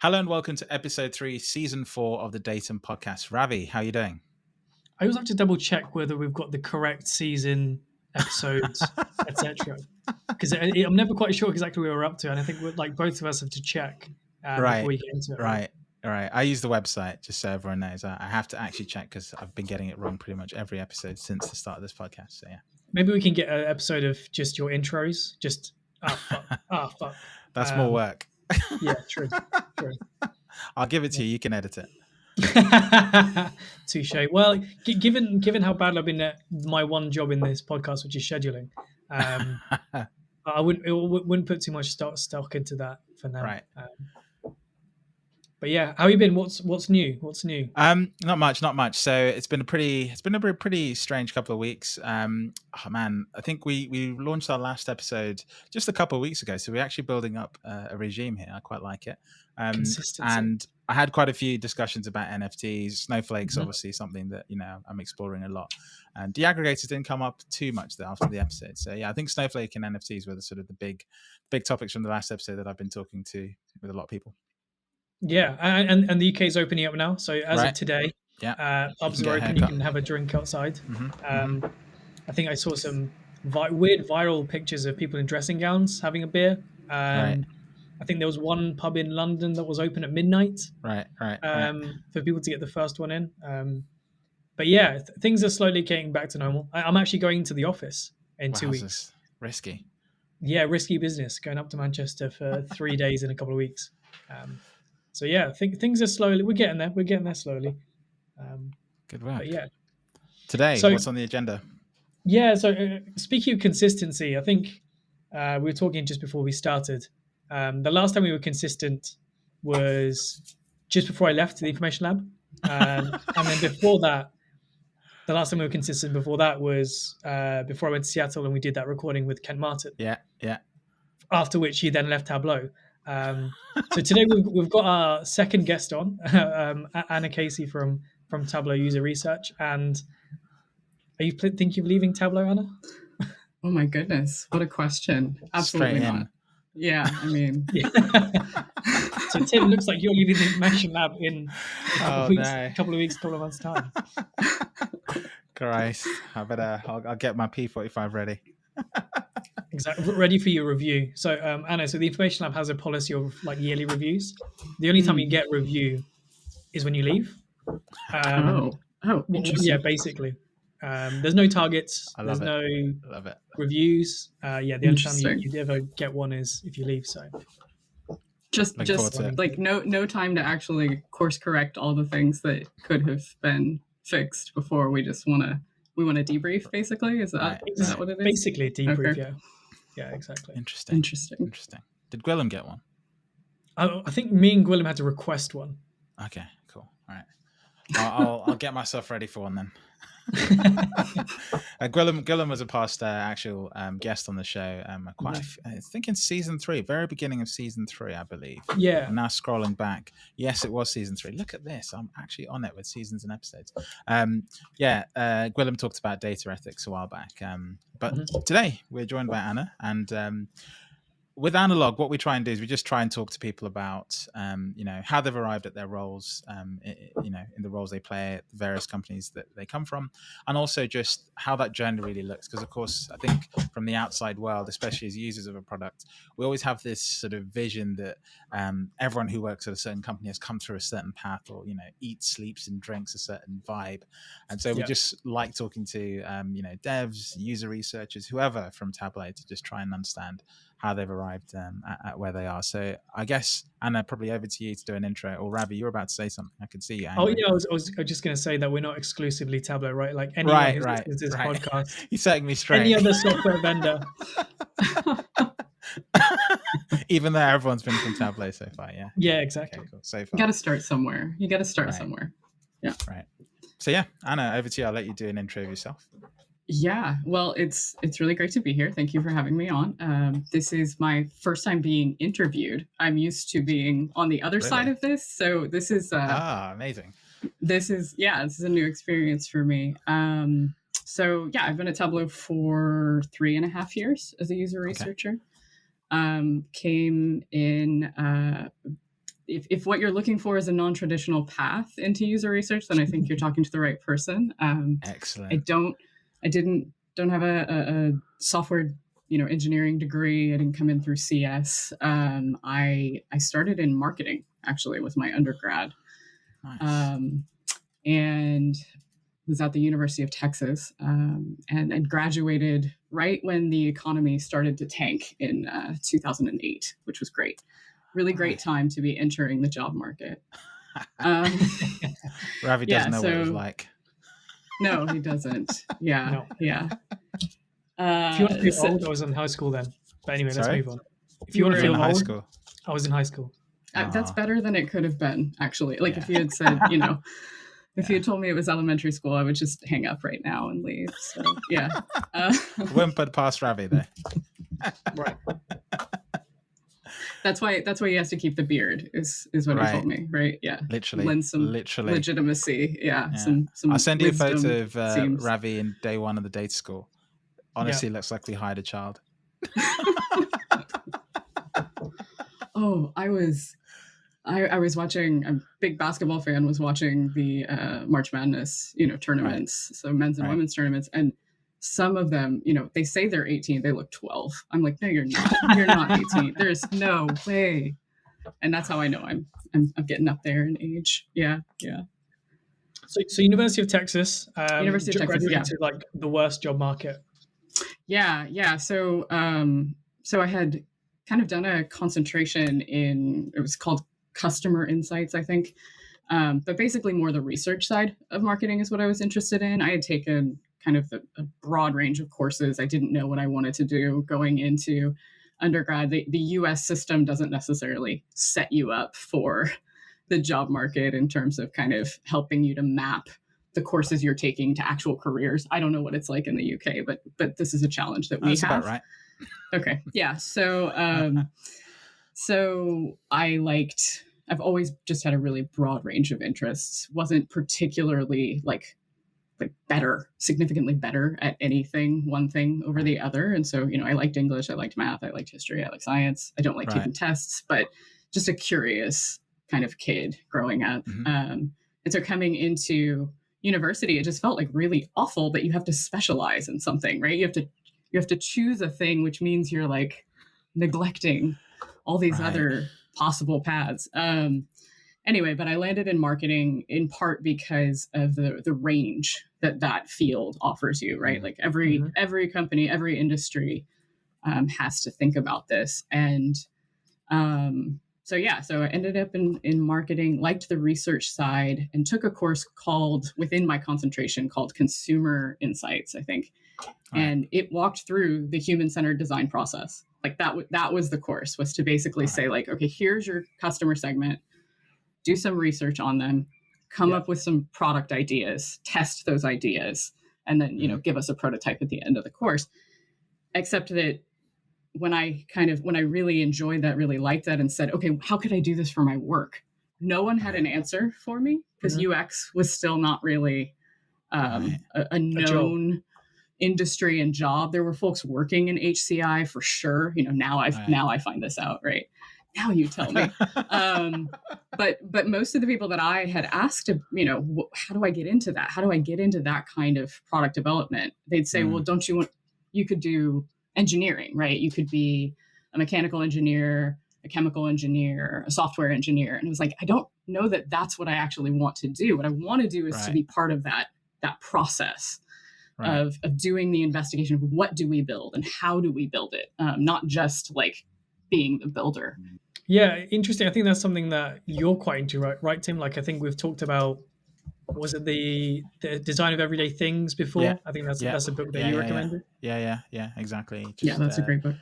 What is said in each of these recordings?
Hello and welcome to episode 3, season 4 of the Datum podcast. Ravi, how are you doing? I always have to double check whether we've got the correct season, episodes, etc. Because I'm never quite sure exactly where we're up to, and I think both of us have to check before we get into it. Right. I use the website just so everyone knows. I have to actually check because I've been getting it wrong pretty much every episode since the start of this podcast. So yeah, maybe we can get an episode of just your intros. Just fuck. That's more work. Yeah, true. I'll give it to you. You can edit it. Touche. Well, given how bad I've been at my one job in this podcast, which is scheduling, I wouldn't put too much stock into that for now. Right. But yeah, how have you been? What's new? Not much. So it's been a pretty strange couple of weeks. Oh man, I think we launched our last episode just a couple of weeks ago. So we're actually building up a regime here. I quite like it. Consistency. And I had quite a few discussions about NFTs. Snowflake's obviously something that I'm exploring a lot. And deaggregators didn't come up too much after the episode. So yeah, I think Snowflake and NFTs were the sort of the big topics from the last episode that I've been talking to with a lot of people. Yeah, and the UK is opening up now. So as of today, pubs are open. You can have a drink outside. I think I saw some weird viral pictures of people in dressing gowns having a beer. I think there was one pub in London that was open at midnight. Right. For people to get the first one in. But yeah, things are slowly getting back to normal. I'm actually going to the office in 2 weeks. Risky. Yeah, risky business. Going up to Manchester for 3 days in a couple of weeks. So yeah, I think things are slowly. We're getting there slowly. Good work. But yeah. Today, what's on the agenda? Yeah. So speaking of consistency, I think we were talking just before we started. The last time we were consistent was just before I left the information lab, and then before that, the last time we were consistent before that was before I went to Seattle and we did that recording with Kent Martin. Yeah. After which he then left Tableau. So today we've got our second guest on, Anna Casey from Tableau User Research. And are you thinking of leaving Tableau, Anna? Oh my goodness, what a question! Absolutely not. Yeah, I mean, So Tim, looks like you're leaving the information lab in a couple of months' time. Christ, I'll get my P45 ready. Exactly, ready for your review. So Anna, so the information lab has a policy of yearly reviews. The only time you get review is when you leave. Interesting. Yeah, basically. There's no targets. Love it. Reviews. The only time you ever get one is if you leave. So just no time to actually course correct all the things that could have been fixed before. We just want to debrief. Basically, is that what it is? Basically a debrief. Okay. Yeah, exactly. Interesting. Did Gwilym get one? I think me and Gwilym had to request one. Okay, cool. All right, I'll get myself ready for one then. Gwilym was a past actual guest on the show. I think in season 3, very beginning of season 3, I believe. Yeah. I'm now scrolling back. Yes, it was season 3. Look at this. I'm actually on it with seasons and episodes. Gwilym talked about data ethics a while back. But today we're joined by Anna, and with Analogue, what we try and do is we just try and talk to people about, how they've arrived at their roles, in the roles they play at the various companies that they come from, and also just how that journey really looks. Because, of course, I think from the outside world, especially as users of a product, we always have this sort of vision that everyone who works at a certain company has come through a certain path, or, eats, sleeps, and drinks a certain vibe. And so we just like talking to, devs, user researchers, whoever from Tableau, to just try and understand how they've arrived at where they are. So I guess, Anna, probably over to you to do an intro. Or Ravi, you were about to say something. I could see you. Oh yeah, I was just going to say that we're not exclusively Tableau, right? Like anyone who listens to this podcast, you're setting me straight. Any other software vendor, even though everyone's been from Tableau so far. Yeah, exactly. Okay, cool. So far. You got to start somewhere. Somewhere. Yeah. Right. So yeah, Anna, over to you. I'll let you do an intro of yourself. Yeah, well, it's really great to be here. Thank you for having me on. This is my first time being interviewed. I'm used to being on the other side of this, so this is amazing. This is a new experience for me. So yeah, I've been at Tableau for 3.5 years as a user researcher. Came in if what you're looking for is a non-traditional path into user research, then I think you're talking to the right person. Excellent. I don't have a software engineering degree. I didn't come in through CS. I started in marketing actually with my undergrad. Nice. And was at the University of Texas, and graduated right when the economy started to tank in 2008, which was great. Really great time to be entering the job market. Ravi doesn't know what it was like. No, he doesn't. Yeah, No. Yeah. If you want to feel old, I was in high school then. But anyway, let's move on. If You want to were feel in old, high school. I was in high school. That's better than it could have been, actually. Like if you had said, if you had told me it was elementary school, I would just hang up right now and leave. So yeah. Whimpered past Ravi there. Right. That's why he has to keep the beard, is what he told me, right? Yeah. Literally. Lend some legitimacy. Yeah. Some I'll send you a photo of seems. Ravi in day one of the data school. Honestly, looks like we hired a child. Oh, I was watching, I'm a big basketball fan, was watching the March Madness, tournaments, so men's and women's tournaments. And some of them, they say they're 18, they look 12. I'm like, no, you're not. You're not 18. There's no way. And that's how I know I'm getting up there in age. Yeah. So University of Texas. University of Texas, into like the worst job market. Yeah. So I had kind of done a concentration in, it was called customer insights, I think. But basically more the research side of marketing is what I was interested in. I had taken kind of a broad range of courses. I didn't know what I wanted to do going into undergrad. The US system doesn't necessarily set you up for the job market in terms of kind of helping you to map the courses you're taking to actual careers. I don't know what it's like in the UK, but this is a challenge that we have. That's about right. Okay. Yeah. So I've always just had a really broad range of interests. Wasn't particularly like significantly better at anything, one thing over the other. And so, I liked English, I liked math, I liked history, I liked science. I don't like taking tests, but just a curious kind of kid growing up. Mm-hmm. And so coming into university, it just felt like really awful that you have to specialize in something, right? You have to choose a thing, which means you're like neglecting all these other possible paths. Anyway, but I landed in marketing in part because of the range that field offers you, right? Like every company, every industry has to think about this. And so I ended up in marketing, liked the research side, and took a course within my concentration called Consumer Insights, I think. And it walked through the human-centered design process. Like that was the course, was to basically say like, okay, here's your customer segment, do some research on them, come up with some product ideas, test those ideas, and then, give us a prototype at the end of the course. Except that when I really enjoyed that, really liked that, and said, okay, how could I do this for my work? No one had an answer for me because UX was still not really a known industry and job. There were folks working in HCI for sure. Now I find this out, right? Now you tell me. But most of the people that I had asked, how do I get into that? How do I get into that kind of product development? They'd say, well, you could do engineering, right? You could be a mechanical engineer, a chemical engineer, a software engineer. And it was like, I don't know that that's what I actually want to do. What I want to do is to be part of that process of doing the investigation of what do we build and how do we build it? Not just like being the builder. Yeah, interesting. I think that's something that you're quite into, right, Tim? Like I think we've talked about, was it the design of everyday things before? Yeah. I think that's a book that you recommended. Yeah, exactly. That's a great book.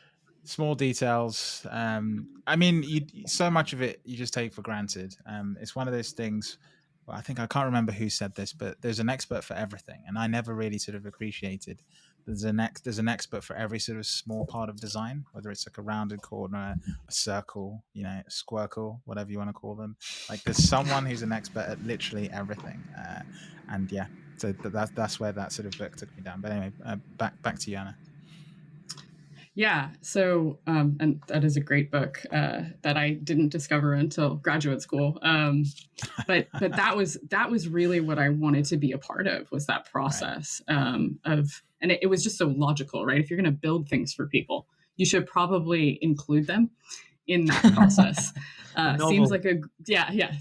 Small details. So much of it you just take for granted. It's one of those things. Well, I can't remember who said this, but there's an expert for everything, and I never really sort of appreciated. There's an expert for every sort of small part of design, whether it's like a rounded corner, a circle, a squircle, whatever you want to call them. Like there's someone who's an expert at literally everything, so that's where that sort of book took me down. But anyway, back to you, Anna. Yeah. So, and that is a great book that I didn't discover until graduate school. But that was really what I wanted to be a part of, was that process of, and it was just so logical, right? If you're going to build things for people, you should probably include them in that process. Seems like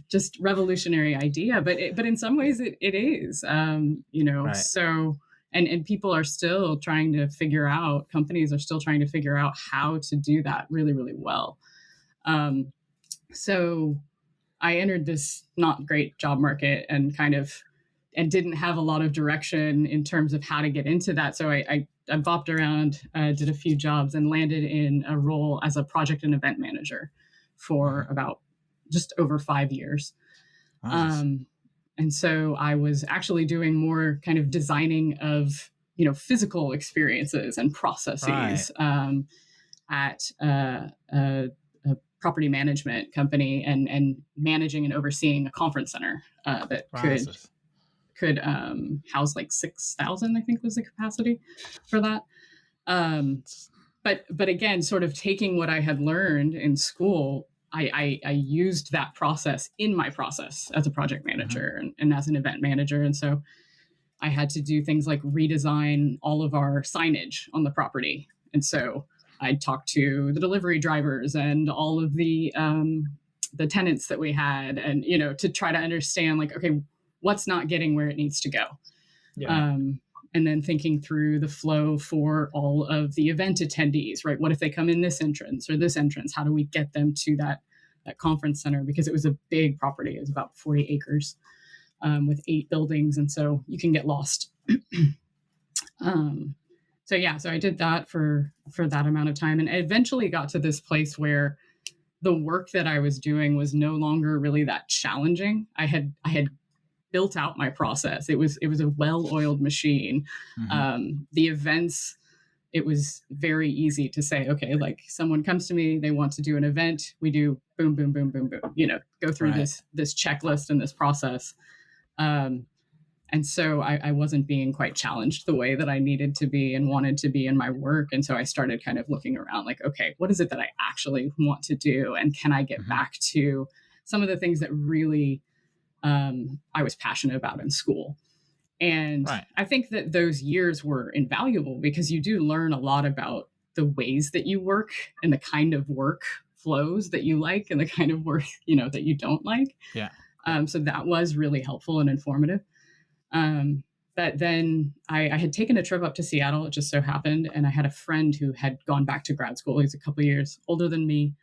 just revolutionary idea, but in some ways it is, so. And people are still trying to figure out, companies are still trying to figure out how to do that really, really well. So I entered this not great job market and didn't have a lot of direction in terms of how to get into that. So I bopped around, did a few jobs, and landed in a role as a project and event manager for about just over 5 years. Nice. And so I was actually doing more kind of designing of, physical experiences and processes at a property management company, and managing and overseeing a conference center that could house like 6,000, I think was the capacity for that. But again, sort of taking what I had learned in school, I used that process in my process as a project manager and as an event manager. And so I had to do things like redesign all of our signage on the property. And so I'd talk to the delivery drivers and all of the tenants that we had, and, to try to understand, like, okay, what's not getting where it needs to go. Yeah. And then thinking through the flow for all of the event attendees, right? What if they come in this entrance or this entrance? How do we get them to that conference center? Because it was a big property. It was about 40 acres with 8 buildings. And so you can get lost. So I did that for that amount of time, and I eventually got to this place where the work that I was doing was no longer really that challenging. I had built out my process. It was a well-oiled machine. The events, it was very easy to say, okay, like someone comes to me, they want to do an event, we do boom, boom, boom, boom, boom, go through this checklist and this process. And so I wasn't being quite challenged the way that I needed to be and wanted to be in my work. And so I started kind of looking around, like, okay, what is it that I actually want to do? And can I get back to some of the things that really I was passionate about in school? And I think that those years were invaluable, because you do learn a lot about the ways that you work and the kind of work flows that you like and the kind of work, that you don't like. Yeah. So that was really helpful and informative. But then I had taken a trip up to Seattle. It just so happened. And I had a friend who had gone back to grad school. He's a couple of years older than me,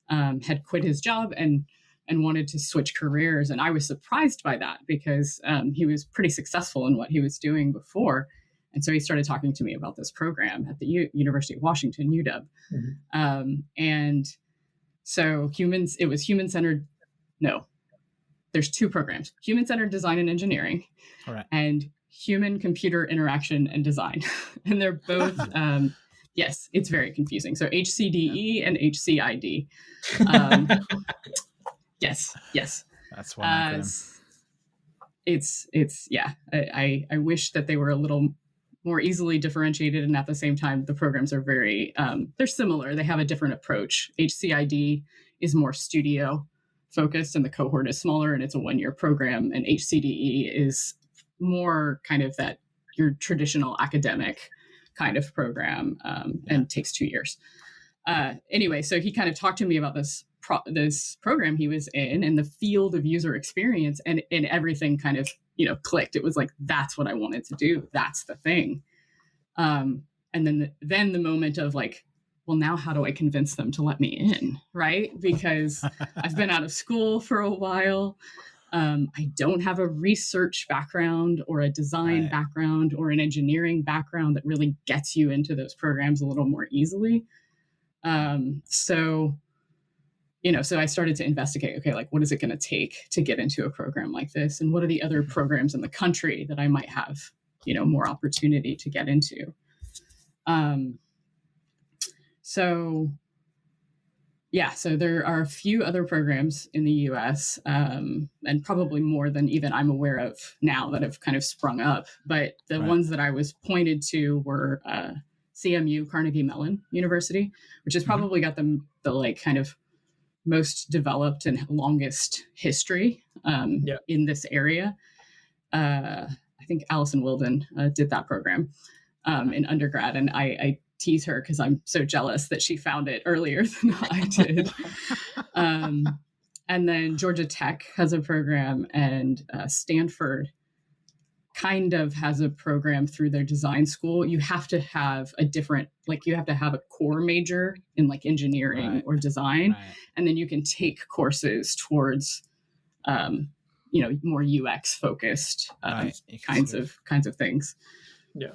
had quit his job and wanted to switch careers. And I was surprised by that, because he was pretty successful in what he was doing before. And so he started talking to me about this program at the University of Washington, UW. And so it was human-centered. No, there's 2 programs: human-centered design and engineering, and human-computer interaction and design. And they're both, yes, it's very confusing. So HCDE and HCID. Yes. That's one acronym. It's I wish that they were a little more easily differentiated, and at the same time, the programs are very, they're similar. They have a different approach. HCID is more studio focused, and the cohort is smaller, and it's a 1-year program. And HCDE is more kind of that your traditional academic kind of program, and takes 2 years. Anyway, so he kind of talked to me about this program he was in the field of user experience, and everything kind of, clicked. It was like, that's what I wanted to do. That's the thing. And then the moment of like, well, now how do I convince them to let me in? Right. Because I've been out of school for a while. I don't have a research background or a design background or an engineering background that really gets you into those programs a little more easily. So I started to investigate, okay, like, what is it going to take to get into a program like this? And what are the other programs in the country that I might have, more opportunity to get into? So there are a few other programs in the US, and probably more than even I'm aware of now that have kind of sprung up. But the ones that I was pointed to were CMU, Carnegie Mellon University, which has probably got the like kind of most developed and longest history in this area. I think Alison Wilden did that program in undergrad, and I tease her because I'm so jealous that she found it earlier than I did. And then Georgia Tech has a program, and Stanford kind of has a program through their design school. You have to have a different, like you have to have a core major in like engineering or design, and then you can take courses towards, more UX focused kinds of things. Yeah.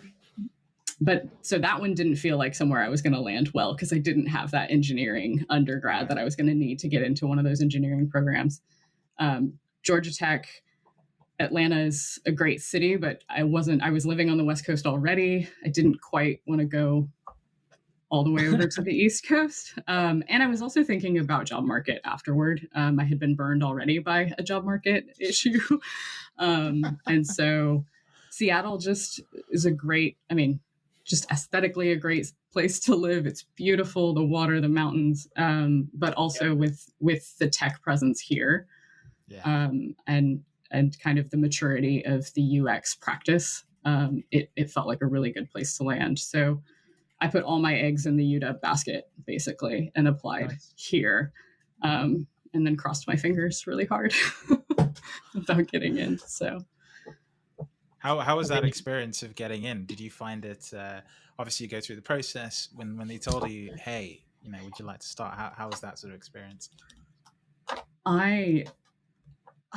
But so that one didn't feel like somewhere I was going to land well, because I didn't have that engineering undergrad that I was going to need to get into one of those engineering programs. Georgia Tech, Atlanta is a great city, but I was living on the West Coast already. I didn't quite want to go all the way over to the East Coast. And I was also thinking about job market afterward. I had been burned already by a job market issue. And so Seattle just is just aesthetically a great place to live. It's beautiful, the water, the mountains, but also with the tech presence here, and kind of the maturity of the UX practice. It felt like a really good place to land. So I put all my eggs in the UW basket, basically, and applied here, and then crossed my fingers really hard about getting in. So. How was that experience of getting in? Did you find it, obviously you go through the process, when they told you, hey, would you like to start? How was that sort of experience? I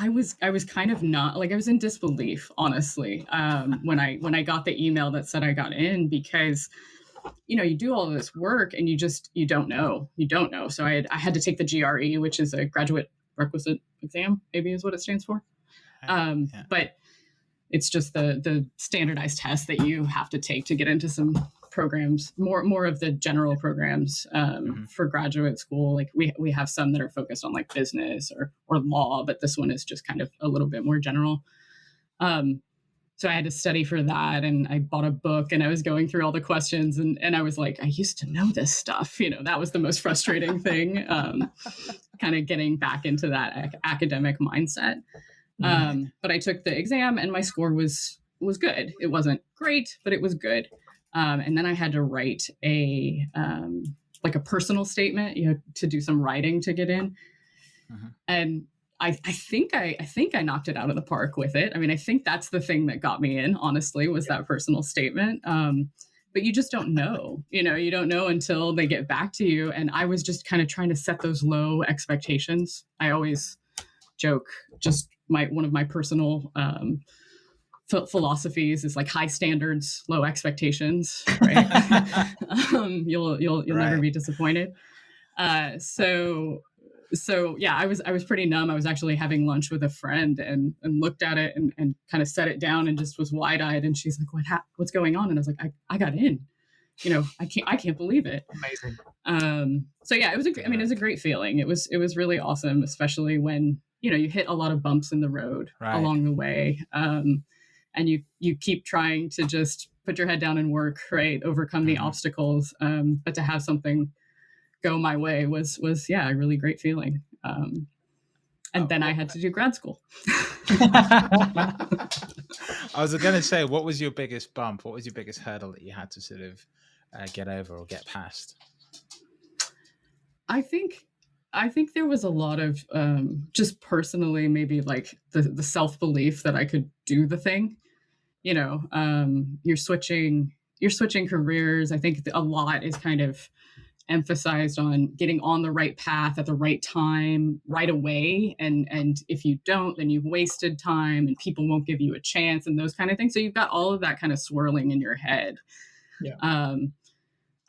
was kind of not, like, I was in disbelief, honestly, when I got the email that said I got in, because, you do all of this work and you don't know. So I had to take the GRE, which is a graduate requisite exam, maybe is what it stands for. But it's just the standardized test that you have to take to get into some programs, more of the general programs for graduate school. Like we have some that are focused on like business or law, but this one is just kind of a little bit more general. So I had to study for that, and I bought a book, and I was going through all the questions, and I was like, I used to know this stuff. That was the most frustrating thing, kind of getting back into that academic mindset. But I took the exam, and my score was good. It wasn't great, but it was good. And then I had to write a personal statement. You had to do some writing to get in. And I think I knocked it out of the park with it. I think that's the thing that got me in, honestly, was that personal statement. But you just don't know, you don't know until they get back to you. And I was just kind of trying to set those low expectations. I always joke, just one of my personal philosophies is like high standards, low expectations, right? You'll never be disappointed. So yeah, I was pretty numb. I was actually having lunch with a friend and looked at it and kind of set it down and just was wide-eyed. And she's like, what's going on? And I was like, I got in, I can't believe it. Amazing. So yeah, it was a great feeling. It was really awesome, especially when, you hit a lot of bumps in the road along the way. And you keep trying to just put your head down and work, right? Overcome the obstacles. But to have something go my way was a really great feeling. And then I had to do grad school. I was going to say, what was your biggest bump? What was your biggest hurdle that you had to sort of get over or get past? I think there was a lot of just personally, maybe like the self-belief that I could do the thing. You're switching careers. I think a lot is kind of emphasized on getting on the right path at the right time, right away. And if you don't, then you've wasted time and people won't give you a chance and those kind of things. So you've got all of that kind of swirling in your head. Yeah.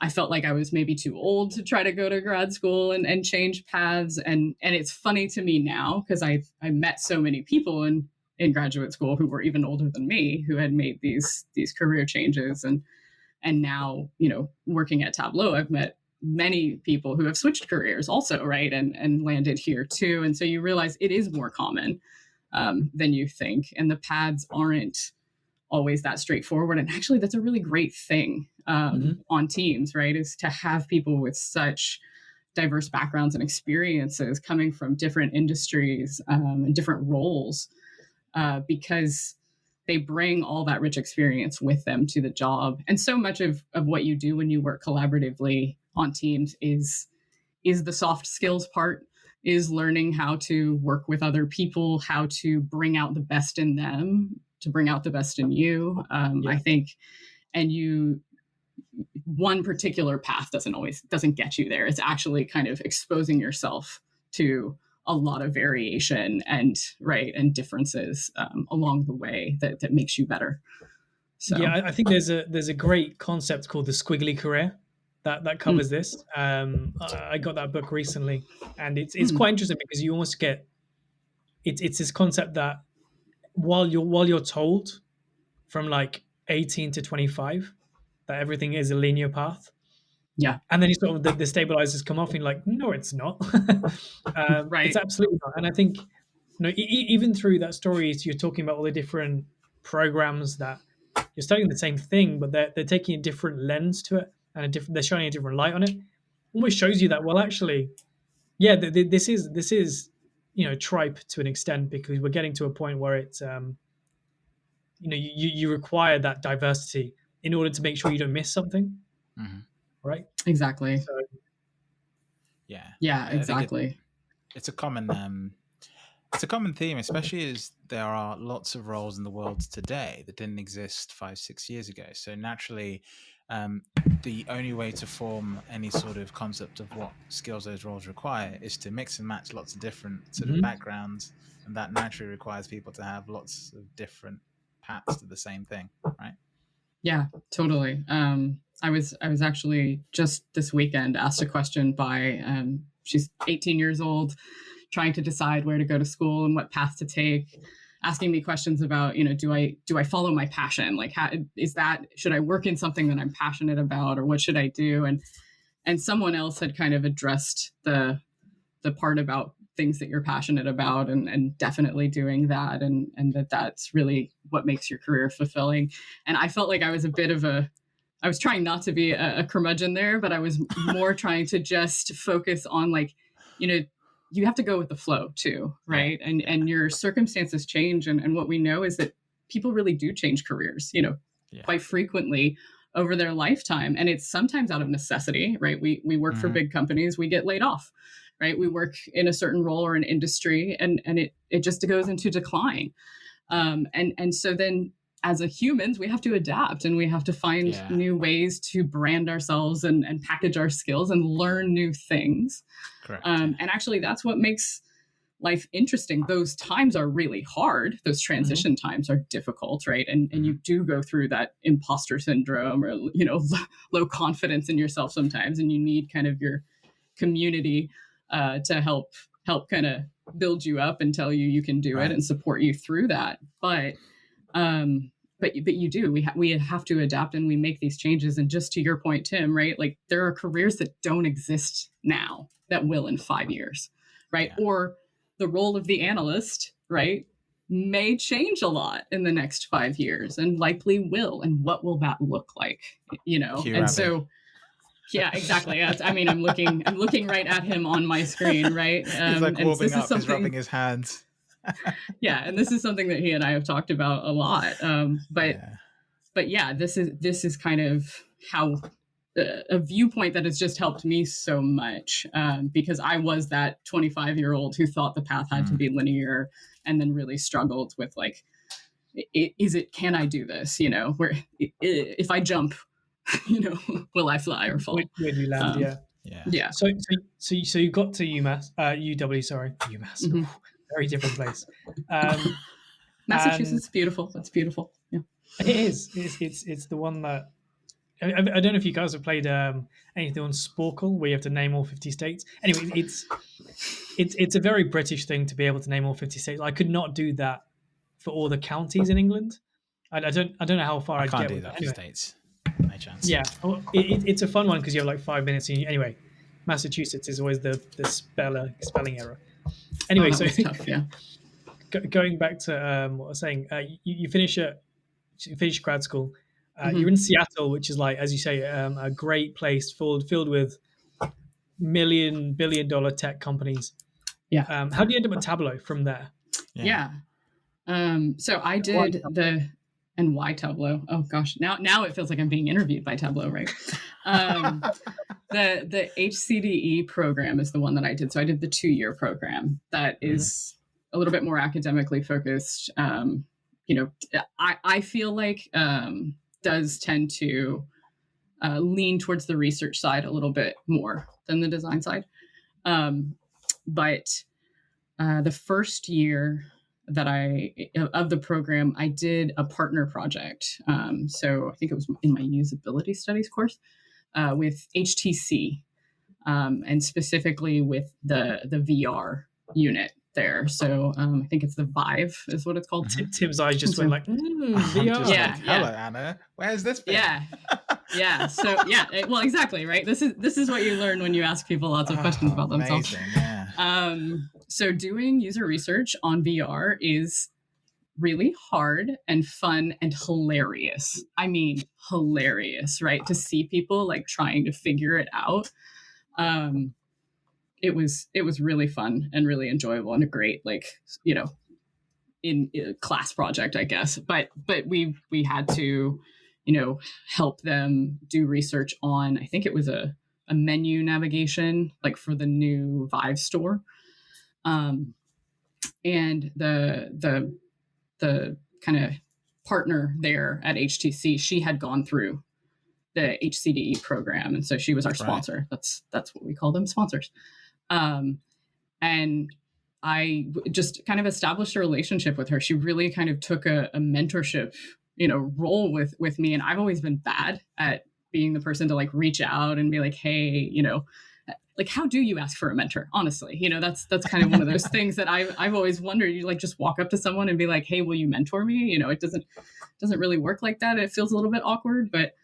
I felt like I was maybe too old to try to go to grad school and change paths. And it's funny to me now, because I met so many people in graduate school who were even older than me, who had made these career changes. And now, working at Tableau, I've met many people who have switched careers also, right? And landed here too. And so you realize it is more common than you think. And the paths aren't always that straightforward. And actually, that's a really great thing on teams, right? Is to have people with such diverse backgrounds and experiences coming from different industries and different roles, because they bring all that rich experience with them to the job. And so much of what you do when you work collaboratively on teams is the soft skills part, is learning how to work with other people, how to bring out the best in them, to bring out the best in you. I think, and one particular path doesn't get you there. It's actually kind of exposing yourself to a lot of variation and differences along the way that makes you better. So yeah, I think there's a great concept called the squiggly career that covers this. I got that book recently, and it's quite interesting because you almost get it's this concept that while you're told from like 18 to 25 that everything is a linear path. Yeah. And then you sort of the stabilizers come off and you're like, no, it's not. Right. It's absolutely not. And I think, even through that story, you're talking about all the different programs that you're studying the same thing, but they're taking a different lens to it and they're shining a different light on it. Almost shows you that, well, actually, yeah, this is tripe to an extent, because we're getting to a point where it's you require that diversity in order to make sure you don't miss something. Right? Exactly. So, yeah, exactly. It's a common theme, especially as there are lots of roles in the world today that didn't exist 5-6 years ago. So naturally, the only way to form any sort of concept of what skills those roles require is to mix and match lots of different sort of backgrounds, and that naturally requires people to have lots of different paths to the same thing, right? Yeah, totally. I was actually just this weekend asked a question by she's 18 years old, trying to decide where to go to school and what path to take, asking me questions about, do I follow my passion? Like, how should I work in something that I'm passionate about, or what should I do? And someone else had kind of addressed the part about things that you're passionate about, and definitely doing that, and that's really what makes your career fulfilling. And I felt like I was I was trying not to be a curmudgeon there, but I was more trying to just focus on, like, you have to go with the flow too, right? And your circumstances change, and what we know is that people really do change careers, quite frequently over their lifetime, and it's sometimes out of necessity, right? We work for big companies, we get laid off, right? We work in a certain role or an industry, and it just goes into decline. And so then as a humans, we have to adapt, and we have to find new ways to brand ourselves and package our skills and learn new things. Correct. And actually, that's what makes life interesting. Those times are really hard. Those transition times are difficult, right? And you do go through that imposter syndrome, or, low confidence in yourself sometimes, and you need kind of your community to help kind of build you up and tell you can do it and support you through that. But you do. We have to adapt, and we make these changes. And just to your point, Tim, right? Like, there are careers that don't exist now that will in 5 years, right? Yeah. Or the role of the analyst, right, may change a lot in the next 5 years, and likely will. And what will that look like? So. Yeah, exactly. I mean, I'm looking right at him on my screen, right? He's like warming up. He's rubbing his hands. Yeah, and this is something that he and I have talked about a lot. But this is kind of how a viewpoint that has just helped me so much, because I was that 25-year-old who thought the path had to be linear, and then really struggled with, like, can I do this? Where if I jump, will I fly or fall? Where do you land? Yeah. So you got to UMass, UW, sorry, UMass. Mm-hmm. Very different place. Massachusetts, beautiful. It's beautiful. Yeah, it is. It's the one that I don't know if you guys have played anything on Sporkle, where you have to name all 50 states. Anyway, it's a very British thing to be able to name all 50 states. I could not do that for all the counties in England. I don't know how far I'd get with that. Anyway. States. No chance. Yeah, it's a fun one because you have like 5 minutes. Anyway, Massachusetts is always the spelling error. Anyway, so tough, yeah. Going back to what I was saying, you finish at finished grad school. You're in Seattle, which is like, as you say, a great place filled with billion-dollar tech companies. Yeah. How do you end up at Tableau from there? Yeah. So I did and why Tableau? Oh gosh, now it feels like I'm being interviewed by Tableau, right? The HCDE program is the one that I did. So I did the 2-year program that is a little bit more academically focused. I feel like does tend to lean towards the research side a little bit more than the design side. But the first year of the program, I did a partner project. So I think it was in my usability studies course with HTC, and specifically with the VR unit there. So I think it's the Vive is what it's called. Tim's eyes just went like, VR. Hello, Anna. Where's this been? Yeah. So well, exactly, right? This is what you learn when you ask people lots of questions about themselves. Amazing, yeah. So doing user research on VR is really hard and fun and hilarious. I mean, hilarious, right? To see people like trying to figure it out. It was really fun and really enjoyable and a great, in a class project, I guess. But we had to, help them do research on, I think it was a menu navigation, like for the new Vive store. And the kind of partner there at HTC, she had gone through the HCDE program. And so she was our sponsor. That's what we call them, sponsors. And I just kind of established a relationship with her. She really kind of took a mentorship, role with me. And I've always been bad at being the person to like reach out and be like, hey, like, how do you ask for a mentor? Honestly, that's kind of one of those things that I've always wondered. You like just walk up to someone and be like, hey, will you mentor me? It doesn't really work like that. It feels a little bit awkward, but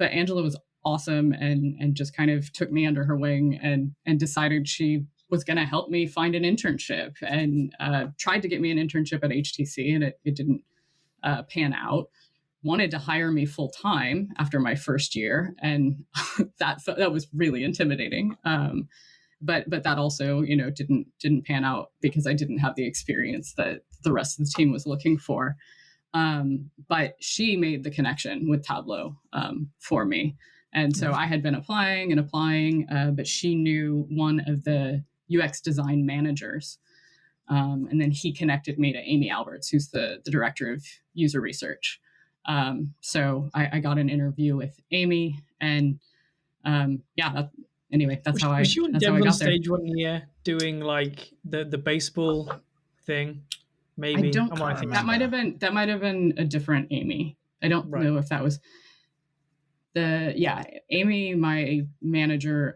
Angela was awesome and just kind of took me under her wing and decided she was going to help me find an internship and tried to get me an internship at HTC, and it didn't pan out. Wanted to hire me full time after my first year, and that was really intimidating. But that also, didn't pan out because I didn't have the experience that the rest of the team was looking for. But she made the connection with Tableau for me, and so I had been applying, but she knew one of the UX design managers, and then he connected me to Amy Alberts, who's the director of user research. So I got an interview with Amy, and that's how I got there. Was you on Devon stage 1 year doing like the baseball thing? Maybe I don't. That might have been a different Amy. I don't know if that was Amy, my manager,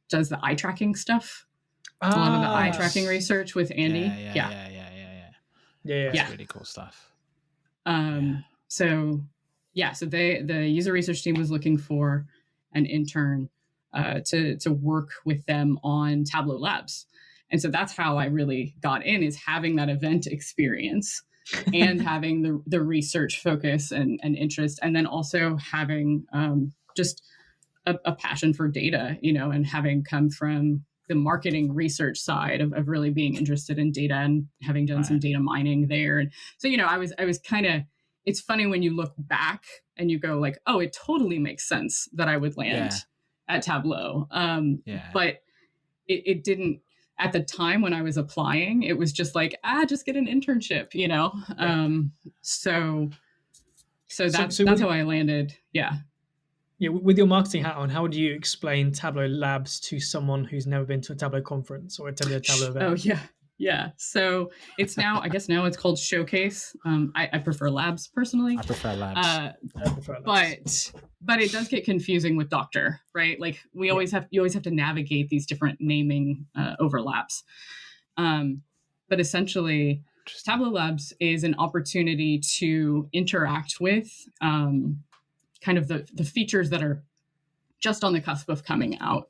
does the eye tracking stuff. A lot of the eye tracking research with Andy. Yeah. That's really cool stuff. So the user research team was looking for an intern to work with them on Tableau Labs. And so that's how I really got in, is having that event experience and having the research focus and interest, and then also having just a passion for data, and having come from the marketing research side of really being interested in data and having done some data mining there. And so, I was kind of, it's funny when you look back and you go like, oh, it totally makes sense that I would land at Tableau. But it didn't, at the time when I was applying, it was just like, just get an internship, So that's how I landed. Yeah. Yeah, with your marketing hat on, how would you explain Tableau Labs to someone who's never been to a Tableau conference or attended a Tableau event? Oh, yeah. So it's now it's called Showcase. I prefer Labs personally. I prefer Labs. But it does get confusing with Doctor, right? Like you always have to navigate these different naming overlaps. But essentially, Tableau Labs is an opportunity to interact with kind of the features that are just on the cusp of coming out.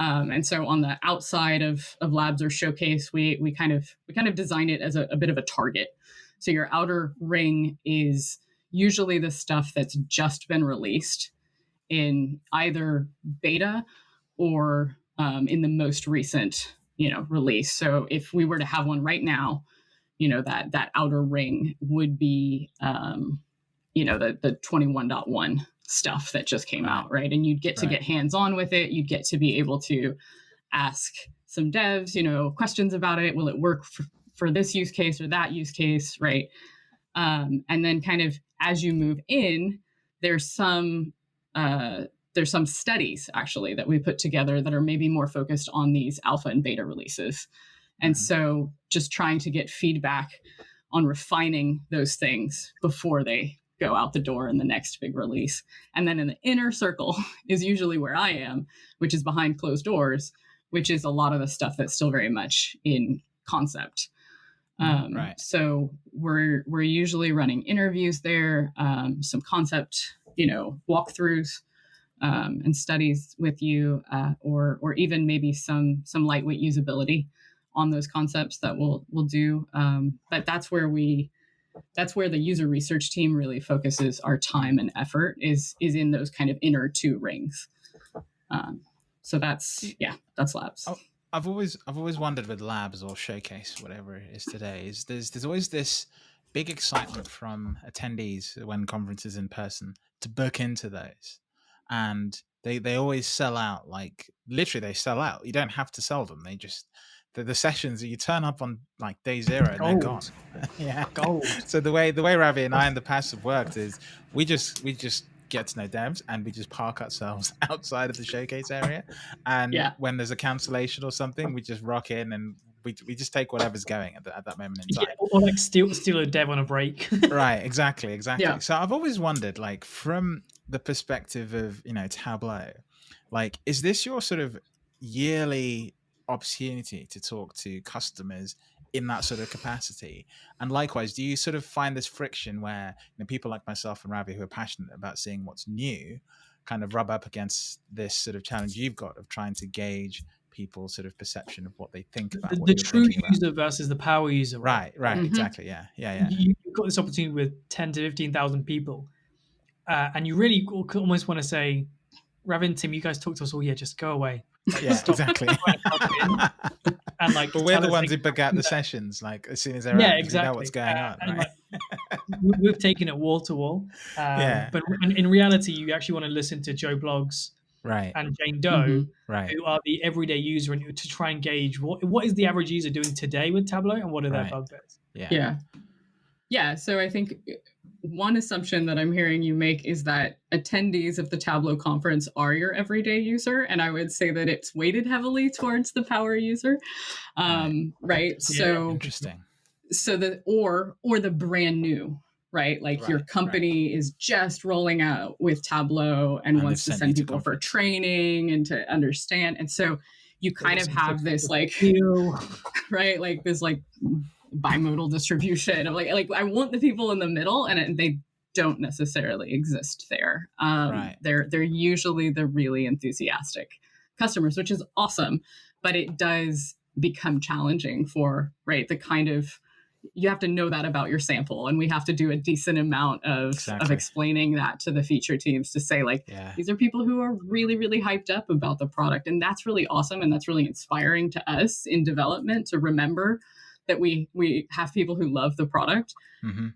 And so on the outside of labs or showcase, we kind of design it as a bit of a target. So your outer ring is usually the stuff that's just been released in either beta or in the most recent, release. So if we were to have one right now, that outer ring would be, the 21.1 stuff that just came out, right? And you'd get to get hands-on with it. You'd get to be able to ask some devs, questions about it. Will it work for this use case or that use case, right? And then kind of as you move in, there's some studies actually that we put together that are maybe more focused on these alpha and beta releases. And so just trying to get feedback on refining those things before they go out the door in the next big release. And then in the inner circle is usually where I am, which is behind closed doors, which is a lot of the stuff that's still very much in concept. So we're usually running interviews there, some concept, walkthroughs, and studies with you, or even maybe some lightweight usability on those concepts that we'll do. But that's where the user research team really focuses our time and effort is in those kind of inner two rings. So that's labs. I've always wondered with labs or showcase, whatever it is today, is there's always this big excitement from attendees when conferences in person to book into those, and they always sell out. Like literally, they sell out. You don't have to sell them. They just the sessions you turn up on like day zero and they're gone. Yeah, gold. So the way Ravi and I in the past have worked is we just get to know devs and we just park ourselves outside of the showcase area, and when there's a cancellation or something, we just rock in and we just take whatever's going at that moment in time. Or like steal a dev on a break. Right, exactly. Yeah. So I've always wondered, like from the perspective of Tableau, like is this your sort of yearly opportunity to talk to customers in that sort of capacity? And likewise, do you sort of find this friction where people like myself and Ravi who are passionate about seeing what's new kind of rub up against this sort of challenge you've got of trying to gauge people's sort of perception of what they think about the true user versus the power user? Right, exactly. Yeah. You've got this opportunity with 10 to 15,000 people, and you really almost want to say, Ravi and Tim, you guys talk to us all. Yeah, just go away. Like, yeah, exactly. And like, but we're the ones who book out the sessions. Like as soon as they're out, exactly. We know what's going on. Right? Like, we've taken it wall to wall. But in reality, you actually want to listen to Joe Bloggs, and Jane Doe, who are the everyday user, and to try and gauge what is the average user doing today with Tableau, and what are their bugbears. Yeah. So I think one assumption that I'm hearing you make is that attendees of the Tableau conference are your everyday user. And I would say that it's weighted heavily towards the power user. Right. So interesting. So or the brand new, right? Like your company is just rolling out with Tableau and wants to send people for training and to understand. And so you kind of have this like, right? Like this like bimodal distribution of like I want the people in the middle, and they don't necessarily exist there. They're usually the really enthusiastic customers, which is awesome, but it does become challenging for the kind of, you have to know that about your sample, and we have to do a decent amount of explaining that to the feature teams to say these are people who are really, really hyped up about the product, and that's really awesome, and that's really inspiring to us in development to remember that we have people who love the product,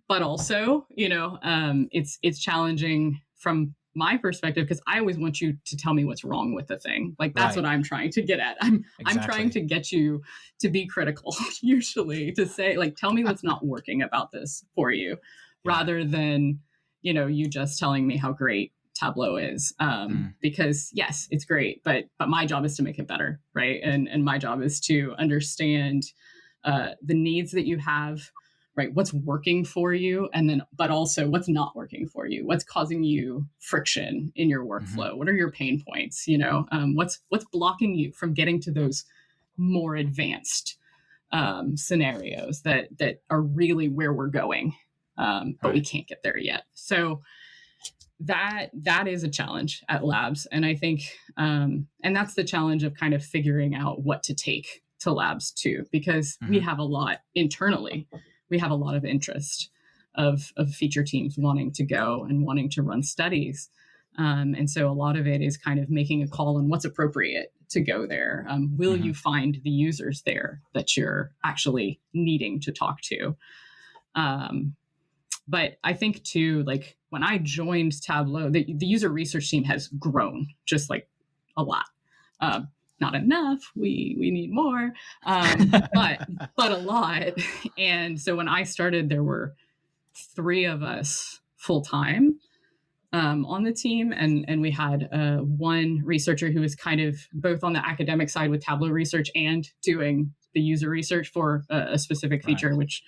but also, it's challenging from my perspective because I always want you to tell me what's wrong with the thing. Like that's what I'm trying to get at. I'm trying to get you to be critical, usually to say tell me what's not working about this for you, rather than you just telling me how great Tableau is, because yes, it's great, but my job is to make it better, right? And my job is to understand the needs that you have, right? What's working for you, and then, but also what's not working for you. What's causing you friction in your workflow? What are your pain points? What's blocking you from getting to those more advanced scenarios that are really where we're going, but we can't get there yet. So that is a challenge at labs. And I think, and that's the challenge of kind of figuring out what to take to labs too, because we have a lot internally. We have a lot of interest of feature teams wanting to go and wanting to run studies. And so a lot of it is kind of making a call on what's appropriate to go there. Will you find the users there that you're actually needing to talk to? But I think too, like when I joined Tableau, the user research team has grown just like a lot. Not enough. We need more, but a lot. And so when I started, there were 3 of us full time on the team, and we had one researcher who was kind of both on the academic side with Tableau research and doing the user research for a specific feature, which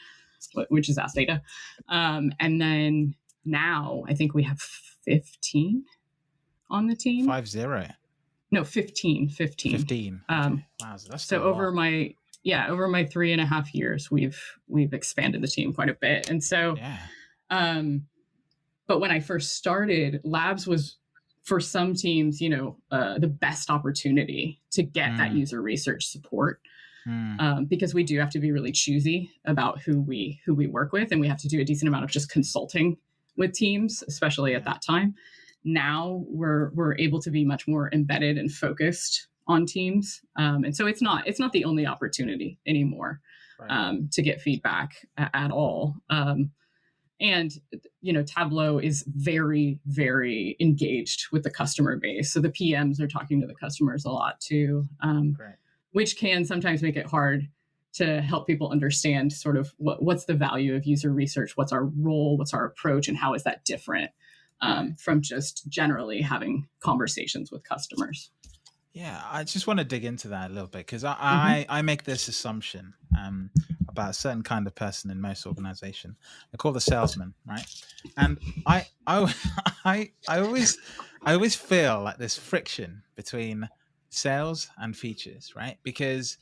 is Ask Data. And then now I think we have 15 on the team. 50. No, 15. 15. Wow, that's so over my 3.5 years, we've expanded the team quite a bit. And so, but when I first started, labs was for some teams, the best opportunity to get that user research support. Because we do have to be really choosy about who we work with, and we have to do a decent amount of just consulting with teams, especially at that time. Now we're able to be much more embedded and focused on teams, and so it's not the only opportunity anymore to get feedback at all. And Tableau is very, very engaged with the customer base, so the PMs are talking to the customers a lot too. Which can sometimes make it hard to help people understand sort of what's the value of user research, what's our role, what's our approach, and how is that different from just generally having conversations with customers. Yeah, I just want to dig into that a little bit, because I make this assumption about a certain kind of person in most organization. I call the salesman, right? And I always feel like there's friction between sales and features, right? Because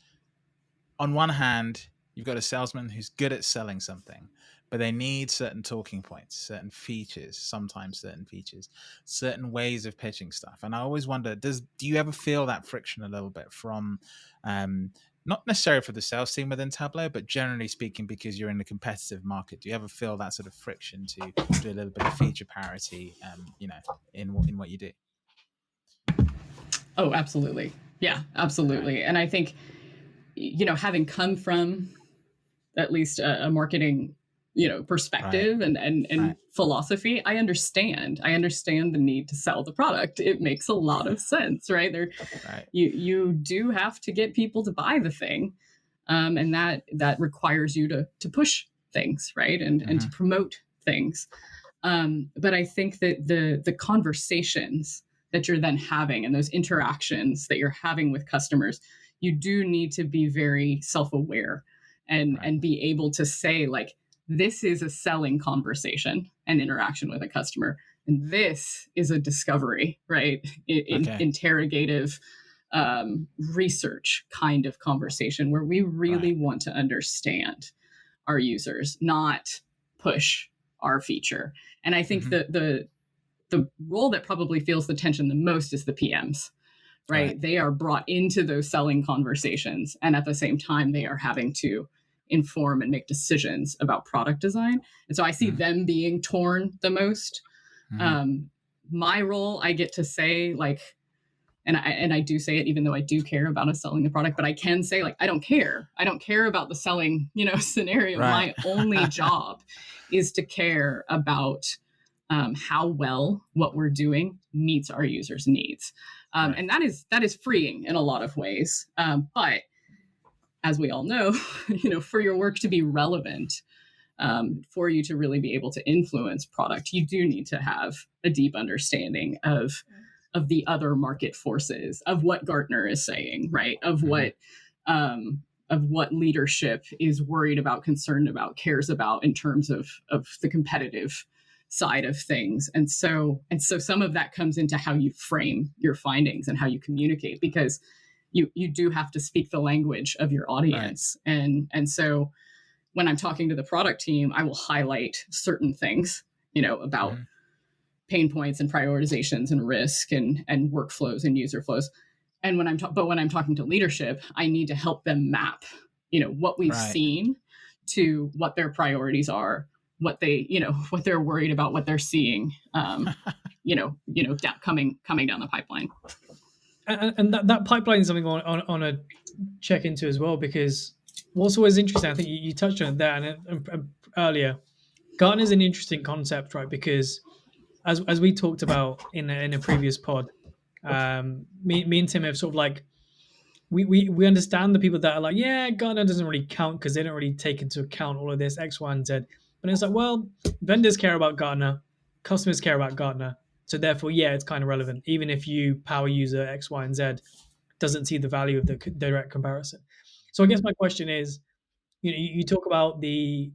on one hand, you've got a salesman who's good at selling something, but they need certain talking points, certain features, sometimes certain features, certain ways of pitching stuff. And I always wonder, do you ever feel that friction a little bit from, not necessarily for the sales team within Tableau, but generally speaking, because you're in a competitive market, do you ever feel that sort of friction to do a little bit of feature parity, in what you do? Oh, absolutely. Yeah, absolutely. And I think, having come from at least a marketing, perspective and philosophy, I understand the need to sell the product. It makes a lot of sense, right? You do have to get people to buy the thing. And that requires you to push things, right? And to promote things. But I think that the conversations that you're then having and those interactions that you're having with customers, you do need to be very self-aware and be able to say, like, this is a selling conversation and interaction with a customer, and this is a discovery, right? Interrogative research kind of conversation where we really want to understand our users, not push our feature. And I think the role that probably feels the tension the most is the PMs, right? They are brought into those selling conversations, and at the same time, they are having to inform and make decisions about product design. And so I see them being torn the most. My role, I get to say, like, and I do say it, even though I do care about us selling the product, but I can say, like, I don't care about the selling, scenario. My only job is to care about how well what we're doing meets our users' needs. And that is freeing in a lot of ways. But as we all know, for your work to be relevant, for you to really be able to influence product, you do need to have a deep understanding of the other market forces, of what Gartner is saying, right? Of what leadership is worried about, concerned about, cares about in terms of the competitive side of things. And so some of that comes into how you frame your findings and how you communicate, because you do have to speak the language of your audience. And so when I'm talking to the product team, I will highlight certain things, about pain points and prioritizations and risk and workflows and user flows. And when I'm talking to leadership, I need to help them map, what we've seen to what their priorities are, what they, what they're worried about, what they're seeing, coming down the pipeline. And that pipeline is something on a check into as well, because what's always interesting, I think you touched on it there and earlier, Gartner is an interesting concept, right? Because as we talked about in a previous pod, me and Tim have sort of like, we understand the people that are like, yeah, Gartner doesn't really count because they don't really take into account all of this X, Y, and Z. But it's like, well, vendors care about Gartner, customers care about Gartner, so therefore, yeah, it's kind of relevant, even if you power user X, Y, and Z doesn't see the value of the direct comparison. So I guess my question is, you talk about the,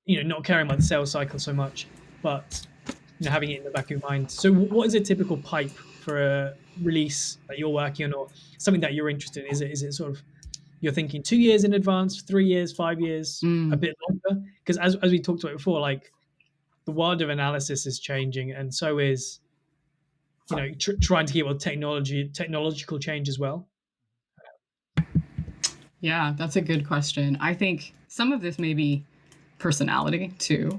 not caring about the sales cycle so much, but having it in the back of your mind. So what is a typical pipe for a release that you're working on, or something that you're interested in? Is it sort of you're thinking 2 years in advance, 3 years, 5 years, a bit longer? Because as we talked about before, like the world of analysis is changing, and so is trying to keep with technological change as well. Yeah, that's a good question. I think some of this may be personality too,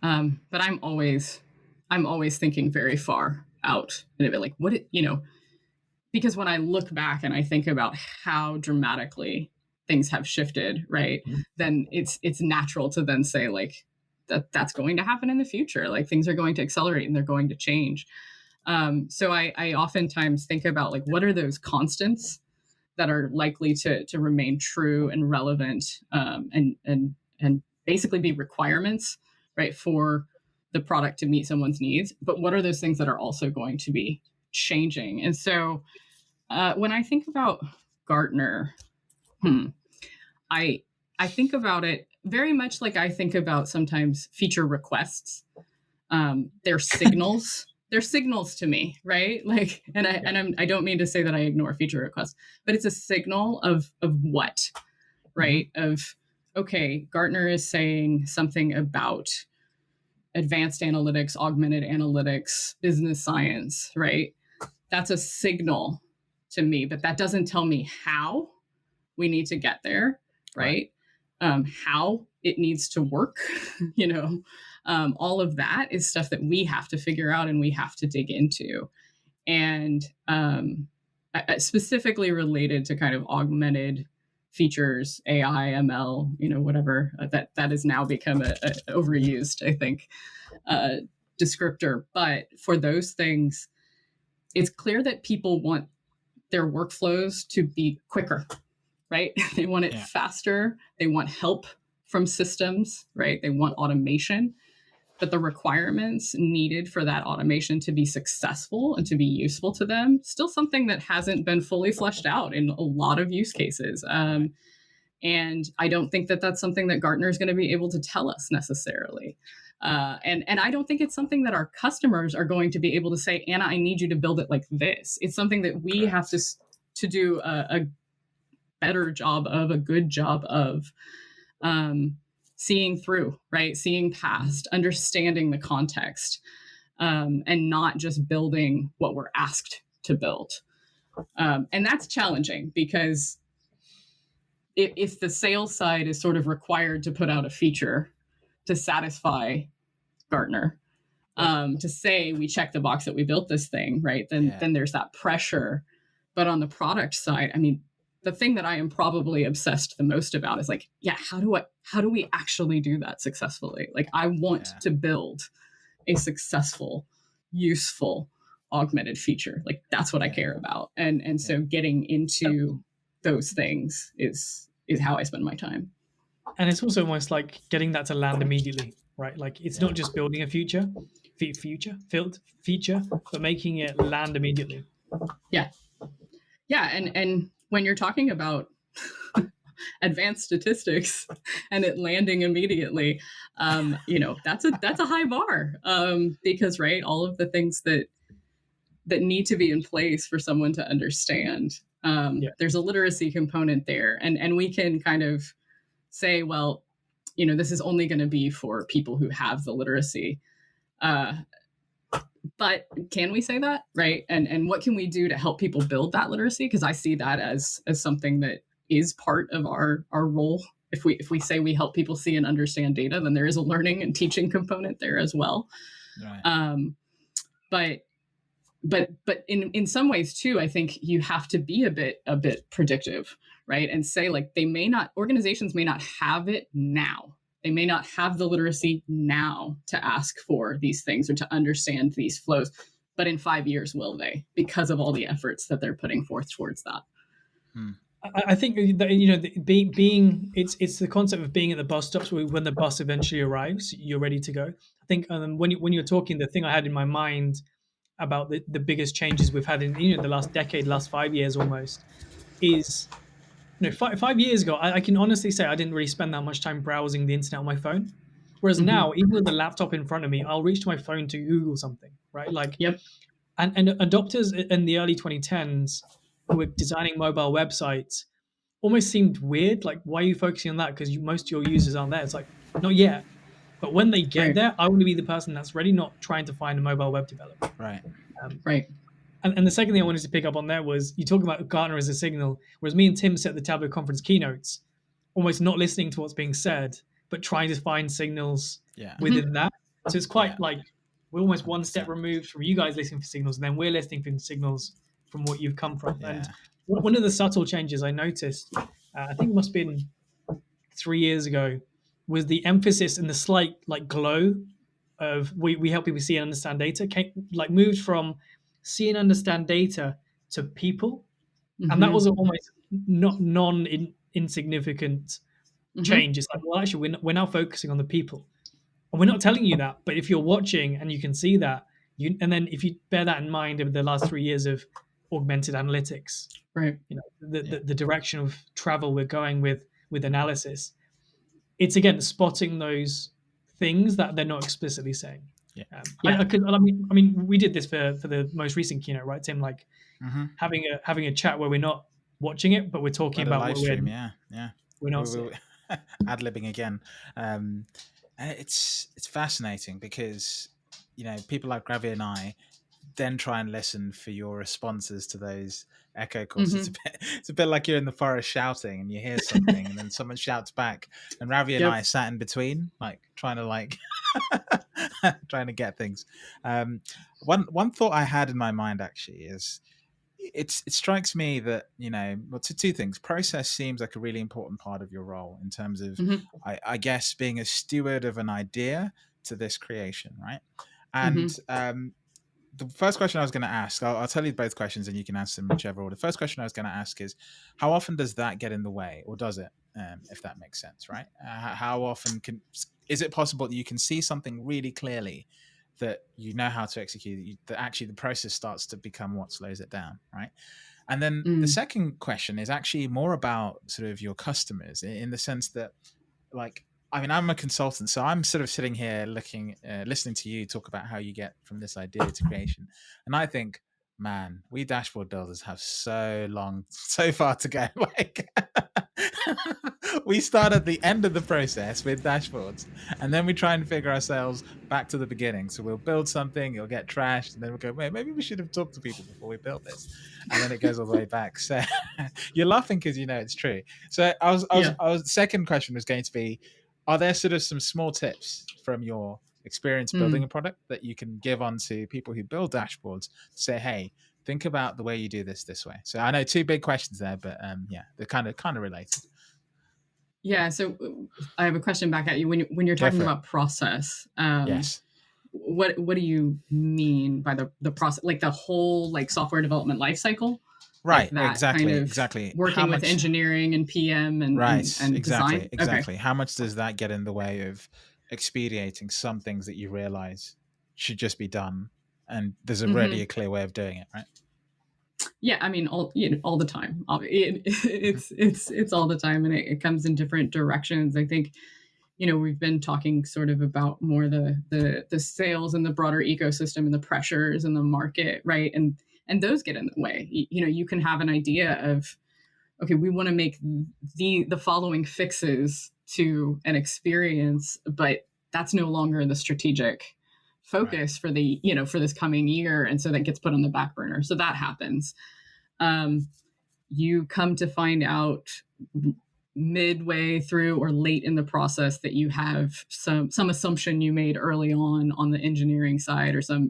but I'm always thinking very far out and a bit like because when I look back and I think about how dramatically things have shifted, right, then it's natural to then say like that's going to happen in the future. Like things are going to accelerate and they're going to change. So I oftentimes think about like, what are those constants that are likely to remain true and relevant, and basically be requirements, right, for the product to meet someone's needs. But what are those things that are also going to be changing? And so when I think about Gartner, I think about it very much like I think about sometimes feature requests. They're signals. They're signals to me, right? Like, I don't mean to say that I ignore feature requests, but it's a signal of what, right? Of, okay, Gartner is saying something about advanced analytics, augmented analytics, business science, right? That's a signal to me, but that doesn't tell me how we need to get there, right? How it needs to work, all of that is stuff that we have to figure out and we have to dig into. And specifically related to kind of augmented features, AI, ML, whatever, that has now become a overused, I think, descriptor. But for those things, it's clear that people want their workflows to be quicker, right? They want it faster. They want help from systems, right? They want automation. But the requirements needed for that automation to be successful and to be useful to them, still something that hasn't been fully fleshed out in a lot of use cases. And I don't think that that's something that Gartner is going to be able to tell us necessarily. And I don't think it's something that our customers are going to be able to say, Anna, I need you to build it like this. It's something that we have to do a better job of, a good job of, seeing through, right? Seeing past, understanding the context, and not just building what we're asked to build. And that's challenging because if the sales side is sort of required to put out a feature to satisfy Gartner, to say we check the box that we built this thing, right? Then there's that pressure. But on the product side, I mean, the thing that I am probably obsessed the most about is like, how do we actually do that successfully? Like, I want to build a successful, useful, augmented feature. Like, that's what I care about. And so getting into those things is how I spend my time. And it's also almost like getting that to land immediately, right? Like, it's not just building a feature, but making it land immediately. Yeah. And when you're talking about advanced statistics and it landing immediately, that's a high bar, because, right, all of the things that need to be in place for someone to understand, there's a literacy component there, and we can kind of say, well, this is only going to be for people who have the literacy. But can we say that, right? And what can we do to help people build that literacy? Because I see that as something that is part of our role. If we say we help people see and understand data, then there is a learning and teaching component there as well. Right. But in some ways too, I think you have to be a bit predictive, right? And say, like, organizations may not have it now. They may not have the literacy now to ask for these things or to understand these flows, but in 5 years, will they? Because of all the efforts that they're putting forth towards that. I think that, being it's the concept of being at the bus stops where when the bus eventually arrives, you're ready to go. I think when you're talking, the thing I had in my mind about the biggest changes we've had in the last decade, last 5 years almost, is 5 years ago, I can honestly say I didn't really spend that much time browsing the internet on my phone. Whereas now, even with the laptop in front of me, I'll reach to my phone to Google something, right? Like, yep. And adopters in the early 2010s who were designing mobile websites almost seemed weird. Like, why are you focusing on that? Because most of your users aren't there. It's like, not yet. But when they get there, I want to be the person that's ready, not trying to find a mobile web developer. Right. Right. And the second thing I wanted to pick up on there was you talk about Gartner as a signal, whereas me and Tim set the Tableau conference keynotes, almost not listening to what's being said, but trying to find signals within that. So it's quite like we're almost 1 step removed from you guys listening for signals, and then we're listening for signals from what you've come from. Yeah. And one of the subtle changes I noticed, I think it must have been 3 years ago, was the emphasis and the slight glow of we help people see and understand data, moved from see and understand data to people. And that was almost not insignificant change. It's like, well, actually, we're now focusing on the people. And we're not telling you that, but if you're watching and you can see that, and then if you bear that in mind over the last 3 years of augmented analytics, right? The direction of travel we're going with analysis, it's again spotting those things that they're not explicitly saying. I mean, we did this for the most recent keynote, right, Tim? Like having a chat where we're not watching it, but we're talking about live stream. We're not ad-libbing again. It's fascinating because people like Ravi and I then try and listen for your responses to those echo calls. It's a bit like you're in the forest shouting and you hear something and then someone shouts back, and Ravi and I sat in between, trying to get things. One thought I had in my mind actually is it strikes me that two things. Process seems like a really important part of your role in terms of I guess being a steward of an idea to this creation, right? And the first question I was going to ask, I'll tell you both questions and you can answer them whichever order. The first question I was going to ask is, how often does that get in the way, or does it, if that makes sense, right? How often is it possible that you can see something really clearly that you know how to execute, that actually the process starts to become what slows it down, right? And then the second question is actually more about sort of your customers in the sense that, I'm a consultant, so I'm sort of sitting here listening to you talk about how you get from this idea to creation. And I think, man, we dashboard builders have so far to go. We start at the end of the process with dashboards, and then we try and figure ourselves back to the beginning. So we'll build something, it'll get trashed, and then we'll go, wait, maybe we should have talked to people before we built this. And then it goes all the way back. So you're laughing because it's true. So the second question was going to be, are there sort of some small tips from your experience building a product that you can give on to people who build dashboards to say, hey, think about the way you do this way? So I know two big questions there, but they're kind of related. Yeah. So I have a question back at you. When you're talking about process, yes. What do you mean by the process? Like the whole software development lifecycle? Right, like exactly. Working with engineering and PM and design. Exactly. Okay. How much does that get in the way of expediting some things that you realize should just be done, and there's already a clear way of doing it, right? Yeah, I mean, all the time. It's all the time, and it comes in different directions. I think, we've been talking sort of about more the sales and the broader ecosystem and the pressures in the market, right? And those get in the way. You can have an idea of, okay, we want to make the following fixes to an experience, but that's no longer the strategic focus for the, for this coming year. And so that gets put on the back burner. So that happens. You come to find out midway through or late in the process that you have some assumption you made early on the engineering side, or some,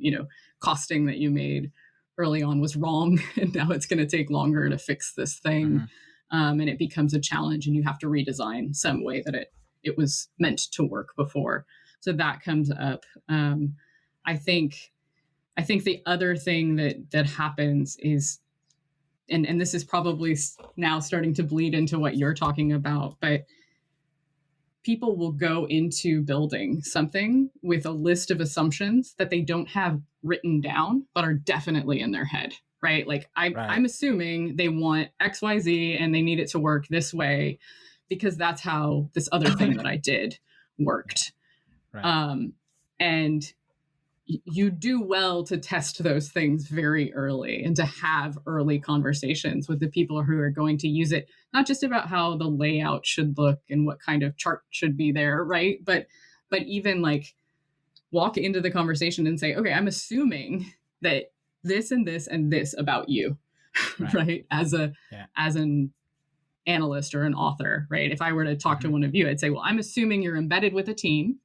costing that you made early on was wrong. And now it's going to take longer to fix this thing. And it becomes a challenge, and you have to redesign some way that it was meant to work before. So that comes up. I think the other thing that happens is, and this is probably now starting to bleed into what you're talking about, but people will go into building something with a list of assumptions that they don't have written down, but are definitely in their head, right? Like I'm assuming they want X, Y, Z, and they need it to work this way because that's how this other thing that I did worked. Right. And you do well to test those things very early and to have early conversations with the people who are going to use it, not just about how the layout should look and what kind of chart should be there, right? But even like walk into the conversation and say, okay, I'm assuming that this and this and this about you, right? As an analyst or an author, right? If I were to talk to one of you, I'd say, well, I'm assuming you're embedded with a team,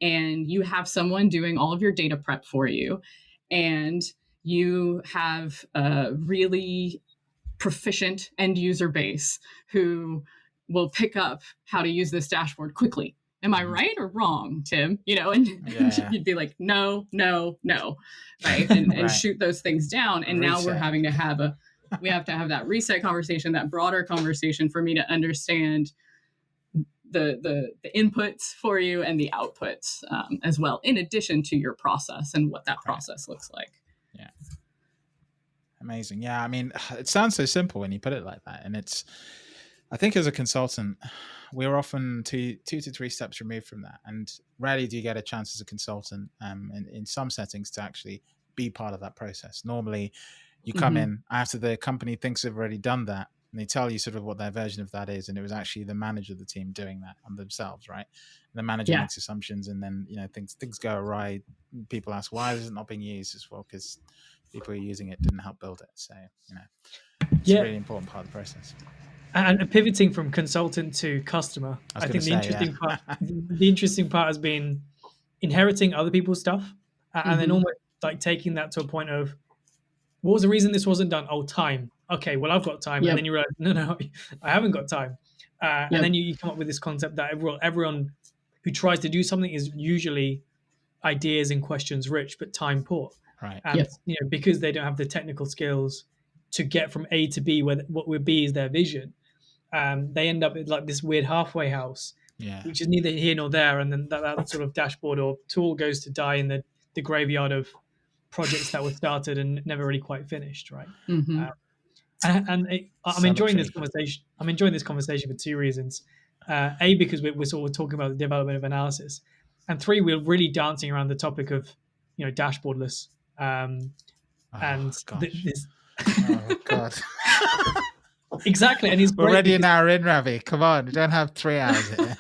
and you have someone doing all of your data prep for you, and you have a really proficient end user base who will pick up how to use this dashboard quickly. Am I right or wrong, Tim? And you'd be like, no, right? And shoot those things down. And reset. Now we're having to have we have to have that reset conversation, that broader conversation for me to understand the inputs for you and the outputs as well, in addition to your process and what that process looks like. Yeah. Amazing. Yeah. I mean, it sounds so simple when you put it like that. And I think as a consultant, we're often two to three steps removed from that. And rarely do you get a chance as a consultant in some settings to actually be part of that process. Normally you come in after the company thinks they've already done that, and they tell you sort of what their version of that is. And it was actually the manager of the team doing that on themselves, right? And the manager makes assumptions, and then, things go awry. People ask, why is it not being used? As well, because people who are using it didn't help build it. So, it's a really important part of the process. And pivoting from consultant to customer, I think the interesting part has been inheriting other people's stuff, and then almost like taking that to a point of, what was the reason this wasn't done? Oh, time. Okay, well, I've got time. And then you realize, no, I haven't got time. And then you come up with this concept that everyone who tries to do something is usually ideas and questions rich, but time poor. Right. And because they don't have the technical skills to get from A to B, where what would be is their vision, they end up with like this weird halfway house, which is neither here nor there. And then that sort of dashboard or tool goes to die in the graveyard of projects that were started and never really quite finished, right? I'm enjoying this conversation. I'm enjoying this conversation for two reasons. A, because we're sort of talking about the development of analysis, and three, we're really dancing around the topic of dashboardless. God. Exactly, and we're already an hour in, Ravi. Come on, we don't have 3 hours here.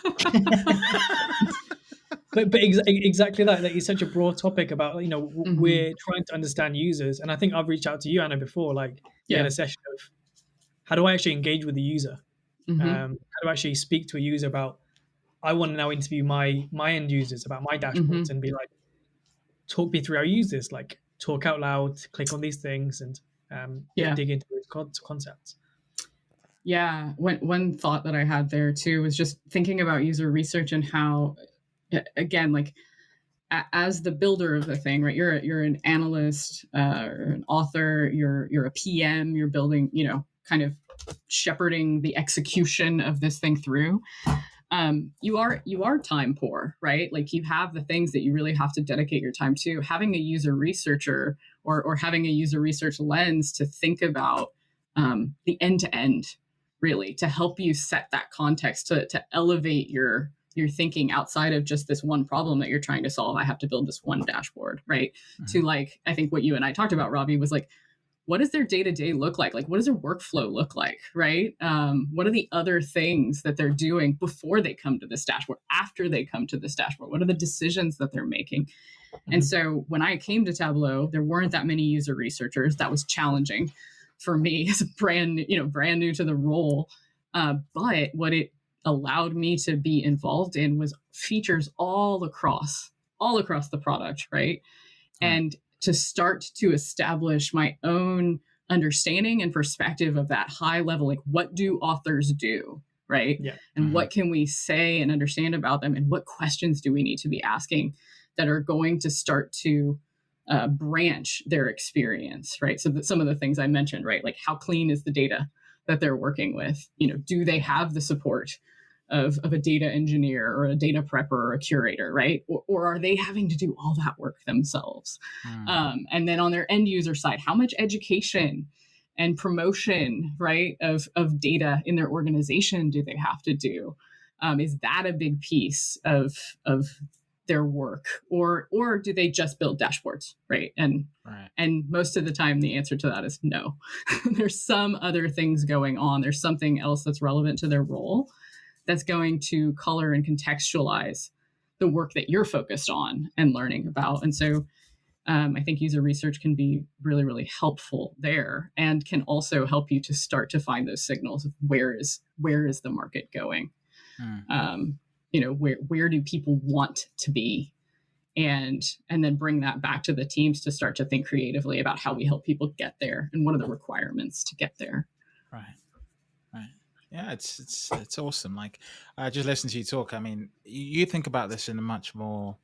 But exactly that. Like, it's such a broad topic about, we're trying to understand users. And I think I've reached out to you, Anna, before, like we had a session of how do I actually engage with the user? How do I actually speak to a user about, I want to now interview my end users about my dashboards and be like, talk me through how you use this, like talk out loud, click on these things and dig into those concepts. Yeah. One thought that I had there too was just thinking about user research and how, again, like as the builder of the thing, right? You're an analyst, or an author. You're a PM. You're building, kind of shepherding the execution of this thing through. You are time poor, right? Like you have the things that you really have to dedicate your time to. Having a user researcher or having a user research lens to think about the end to end, really, to help you set that context, to elevate your thinking outside of just this one problem that you're trying to solve. I have to build this one dashboard, right? To like, I think what you and I talked about, Ravi, was like, what does their day-to-day look like? Like, what does their workflow look like, right? What are the other things that they're doing before they come to this dashboard, after they come to this dashboard? What are the decisions that they're making? And so when I came to Tableau, there weren't that many user researchers. That was challenging for me as brand new to the role. But what it allowed me to be involved in was features all across the product, right? And to start to establish my own understanding and perspective of that high level, like what do authors do, right? Yeah. And what can we say and understand about them, and what questions do we need to be asking that are going to start to branch their experience, right? So that some of the things I mentioned, right? Like how clean is the data that they're working with? Do they have the support of a data engineer or a data prepper or a curator, right? Or are they having to do all that work themselves? And then on their end user side, how much education and promotion, right, of data in their organization do they have to do? Is that a big piece of their work, or do they just build dashboards, right? And most of the time the answer to that is no. There's some other things going on. There's something else that's relevant to their role that's going to color and contextualize the work that you're focused on and learning about. And so I think user research can be really, really helpful there, and can also help you to start to find those signals of where is the market going? Where do people want to be? And then bring that back to the teams to start to think creatively about how we help people get there and what are the requirements to get there. Right. Yeah, it's awesome. Like, just listen to you talk. I mean, you think about this in a much more,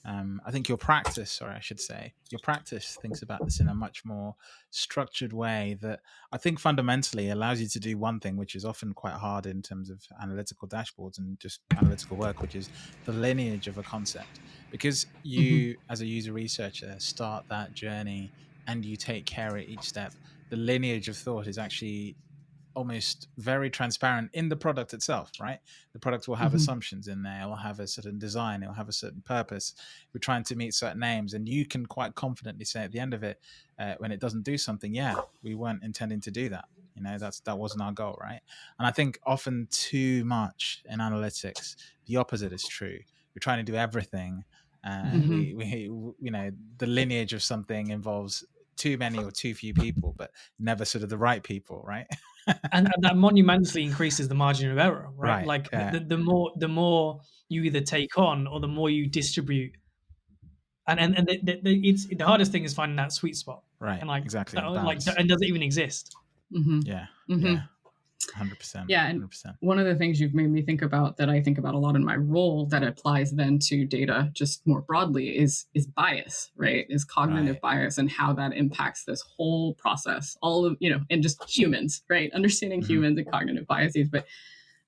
I think your practice thinks about this in a much more structured way that I think fundamentally allows you to do one thing, which is often quite hard in terms of analytical dashboards and just analytical work, which is the lineage of a concept. Because you, as a user researcher, start that journey and you take care at each step. The lineage of thought is actually almost very transparent in the product itself, right? The product will have assumptions in there. It will have a certain design. It will have a certain purpose. We're trying to meet certain aims, and you can quite confidently say at the end of it, when it doesn't do something, we weren't intending to do that. That wasn't our goal, right? And I think often too much in analytics, the opposite is true. We're trying to do everything. The lineage of something involves too many or too few people, but never sort of the right people, right? and that monumentally increases the margin of error, right? Like the more you either take on or the more you distribute, and it's the hardest thing is finding that sweet spot, right? And exactly, and does it even exist? 100%. Yeah, and 100%. One of the things you've made me think about that I think about a lot in my role that applies then to data just more broadly is bias, right? Is cognitive bias and how that impacts this whole process, all of, and just humans, right? Understanding humans and cognitive biases. But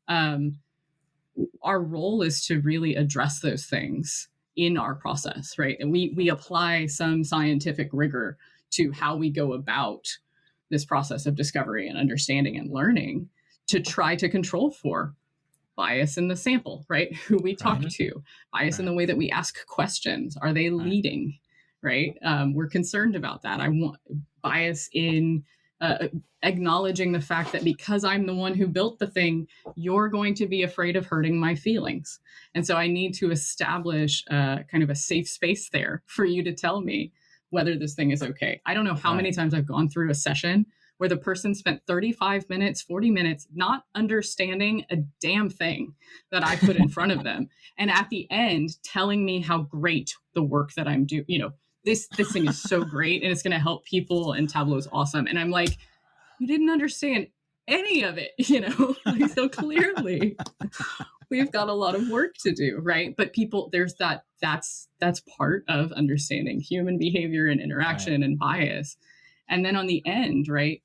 our role is to really address those things in our process, right? And we apply some scientific rigor to how we go about this process of discovery and understanding and learning to try to control for bias in the sample, right? Who we talk to, bias in the way that we ask questions. Are they leading, right? We're concerned about that. I want bias in acknowledging the fact that because I'm the one who built the thing, you're going to be afraid of hurting my feelings. And so I need to establish kind of a safe space there for you to tell me whether this thing is okay. I don't know how many times I've gone through a session where the person spent 35 minutes, 40 minutes, not understanding a damn thing that I put in front of them. And at the end, telling me how great the work that I'm doing, this thing is so great and it's going to help people and Tableau is awesome. And I'm like, you didn't understand any of it, so clearly we've got a lot of work to do, right? But people, that's part of understanding human behavior and interaction and bias. And then on the end, right?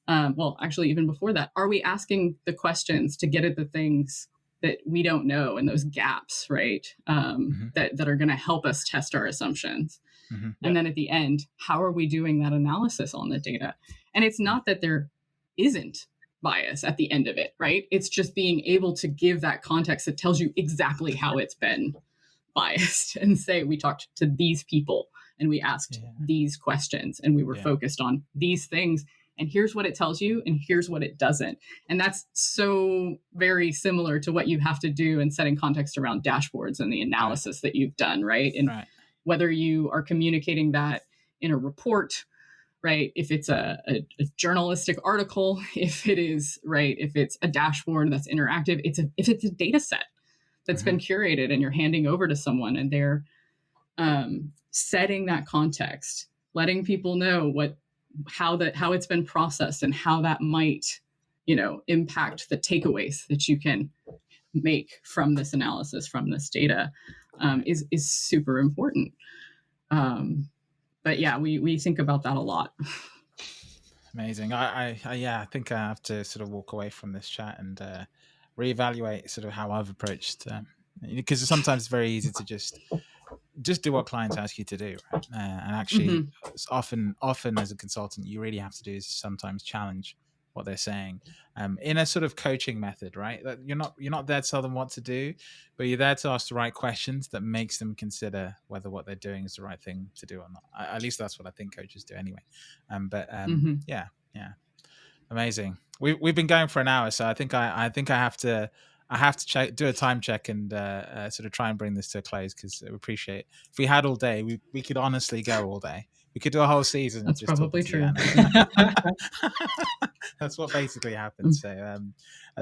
Well, actually, even before that, are we asking the questions to get at the things that we don't know and those gaps, right? That are going to help us test our assumptions. And then at the end, how are we doing that analysis on the data? And it's not that there isn't bias at the end of it, right? It's just being able to give that context that tells you exactly how it's been biased and say, we talked to these people and we asked these questions and we were focused on these things. And here's what it tells you and here's what it doesn't. And that's so very similar to what you have to do in setting context around dashboards and the analysis that you've done, right? And whether you are communicating that in a report, right? If it's a journalistic article, if it's a dashboard that's interactive, if it's a data set that's been curated and you're handing over to someone and they're setting that context, letting people know how it's been processed and how that might, impact the takeaways that you can make from this analysis, from this data, is super important. But yeah, we think about that a lot. Amazing. I think I have to sort of walk away from this chat and reevaluate sort of how I've approached, because sometimes it's very easy to just do what clients ask you to do, right? And actually, often as a consultant, you really have to do is sometimes challenge what they're saying, in a sort of coaching method, right? That you're not there to tell them what to do, but you're there to ask the right questions that makes them consider whether what they're doing is the right thing to do or not. At least that's what I think coaches do anyway. Yeah, amazing. We've been going for an hour, so I think I have to do a time check and sort of try and bring this to a close, because I appreciate if we had all day, we could honestly go all day. We could do a whole season. That's just probably true. That's what basically happened. So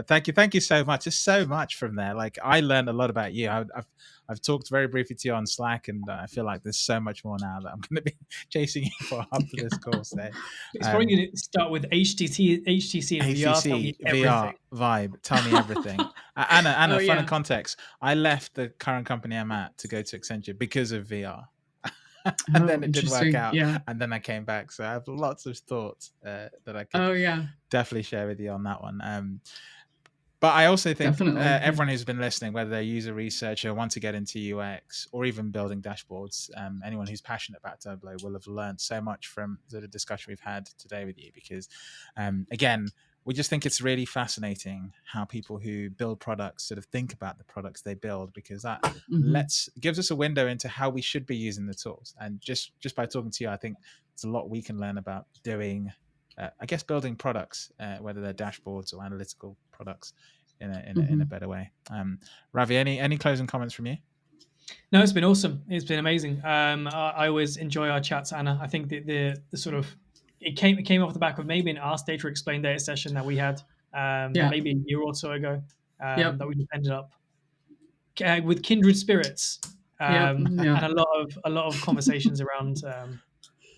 thank you so much. There's so much from there. Like, I learned a lot about you. I've talked very briefly to you on Slack, and I feel like there's so much more now that I'm going to be chasing you for after this course. So, it's probably going to start with HTC and VR vibe. Tell me everything. Anna, fun and context. I left the current company I'm at to go to Accenture because of VR. And then it didn't work out, and then I came back. So I have lots of thoughts that I could definitely share with you on that one. But I also think everyone who's been listening, whether they're a user researcher, want to get into UX, or even building dashboards, anyone who's passionate about Tableau will have learned so much from the discussion we've had today with you, because again, we just think it's really fascinating how people who build products sort of think about the products they build, because that gives us a window into how we should be using the tools. And just by talking to you, I think there's a lot we can learn about doing, building products, whether they're dashboards or analytical products, in a better way. Ravi, any closing comments from you? No, it's been awesome. It's been amazing. I always enjoy our chats, Anna. I think the sort of it came off the back of maybe an Ask Data Explain Data session that we had maybe a year or so ago, that we ended up with kindred spirits, and a lot of conversations around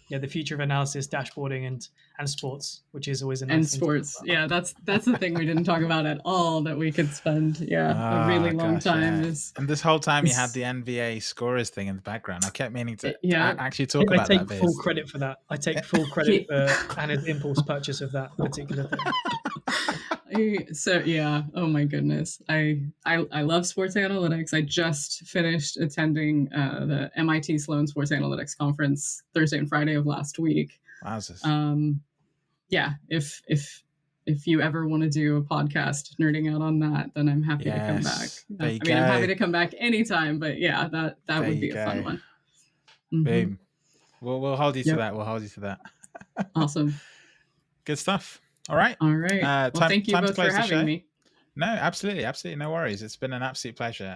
the future of analysis, dashboarding, and sports, which is always a nice thing sports. Yeah, that's the thing we didn't talk about at all that we could spend a really long time. And this whole time you had the NBA scorers thing in the background. I kept meaning to actually talk about that. I take full credit for that. I take full credit for Anna's impulse purchase of that particular thing. Oh my goodness, I love sports analytics. I just finished attending the MIT Sloan Sports Analytics conference Thursday and Friday of last week. Wowzers. If you ever want to do a podcast nerding out on that, then I'm happy to come back. I'm happy to come back anytime, but that would be a fun one. Boom. We'll hold you to that. We'll hold you to that. Awesome. Good stuff. All right. Thank you both for having me. No, absolutely. No worries. It's been an absolute pleasure.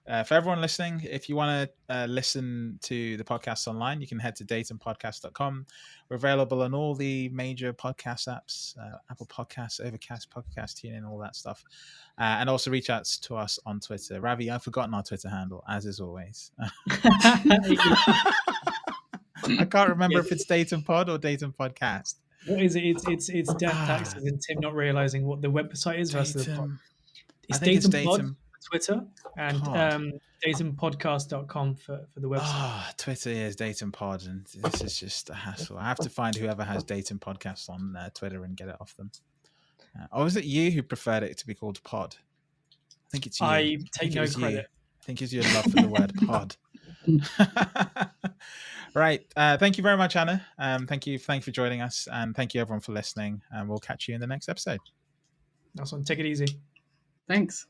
For everyone listening, if you want to listen to the podcast online, you can head to datanpodcast.com. We're available on all the major podcast apps, Apple Podcasts, Overcast, Podcast TuneIn, all that stuff. And also reach out to us on Twitter. Ravi, I've forgotten our Twitter handle, as is always. I can't remember if it's Datanpod or Datanpodcast. What is it? It's death taxes and Tim not realizing what the website is versus the pod. It's Datanpod for Twitter and datanpodcast.com for the website. Twitter is Datanpod, and this is just a hassle. I have to find whoever has Datan Podcast on Twitter and get it off them. Or was it you who preferred it to be called Pod? I think it's you. I take no credit. I think it's your love for the word pod. Right. Thank you very much, Anna. Thank you for joining us, and thank you everyone for listening. And we'll catch you in the next episode. Awesome. Take it easy. Thanks.